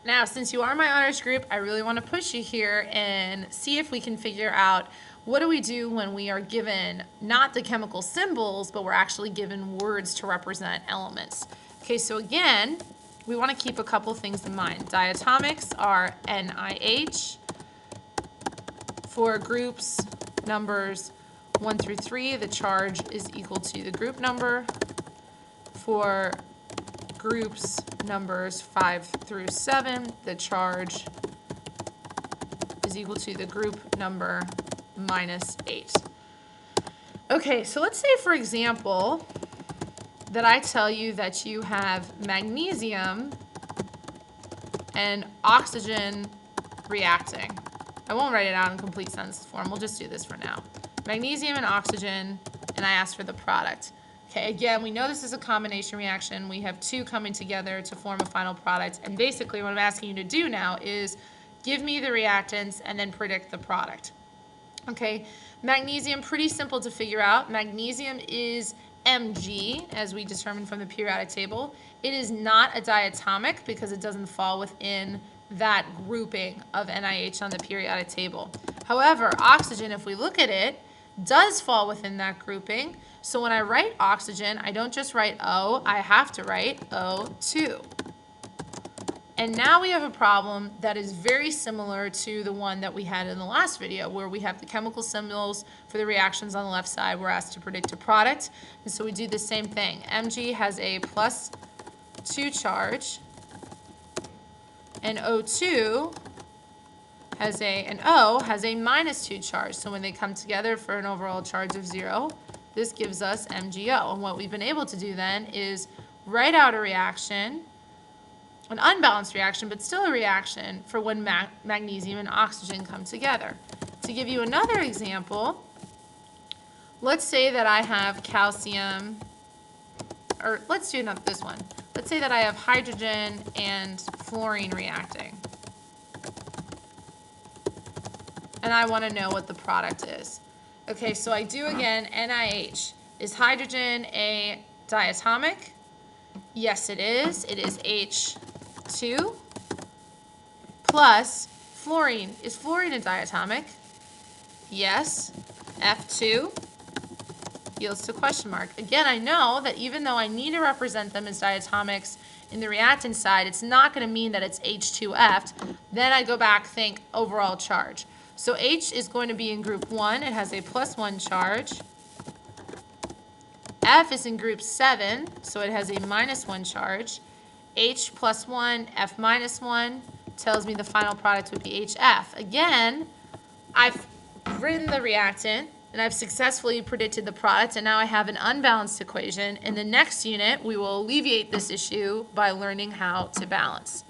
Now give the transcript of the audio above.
Now, since you are my honors group, I really want to push you here and see if we can figure out what do we do when we are given not the chemical symbols, but we're actually given words to represent elements. Okay, so again, we want to keep a couple things in mind. Diatomics are NiH. For groups numbers 1 through 3, the charge is equal to the group number. For groups numbers 5 through 7, the charge is equal to the group number minus 8. Okay, so let's say, for example, that I tell you that you have magnesium and oxygen reacting. I won't write it out in complete sentence form. We'll just do this for now. Magnesium and oxygen, and I ask for the product. Okay, again, we know this is a combination reaction. We have two coming together to form a final product. And basically what I'm asking you to do now is give me the reactants and then predict the product. Okay, magnesium, pretty simple to figure out. Magnesium is Mg, as we determined from the periodic table. It is not a diatomic because it doesn't fall within that grouping of NiH on the periodic table. However, oxygen, if we look at it, does fall within that grouping. So when I write oxygen, I don't just write O, I have to write O2. And now we have a problem that is very similar to the one that we had in the last video, where we have the chemical symbols for the reactions on the left side. We're asked to predict a product. And so we do the same thing. Mg has a +2 charge, and O2 has and O has a -2 charge. So when they come together for an overall charge of 0, this gives us MgO. And what we've been able to do then is write out a reaction, an unbalanced reaction, but still a reaction for when magnesium and oxygen come together. To give you another example, let's say that I have calcium, or let's do this one. Let's say that I have hydrogen and fluorine reacting. And I want to know what the product is. Okay, so I do again, NiH. Is hydrogen a diatomic? Yes, it is. It is H2 plus fluorine. Is fluorine a diatomic? Yes. F2 yields to question mark. Again, I know that even though I need to represent them as diatomics in the reactant side, it's not going to mean that it's H2F. Then I go back, think overall charge. So H is going to be in group 1. It has a +1 charge. F is in group 7, so it has a -1 charge. H +1, F -1 tells me the final product would be HF. Again, I've written the reactant, and I've successfully predicted the product, and now I have an unbalanced equation. In the next unit, we will alleviate this issue by learning how to balance.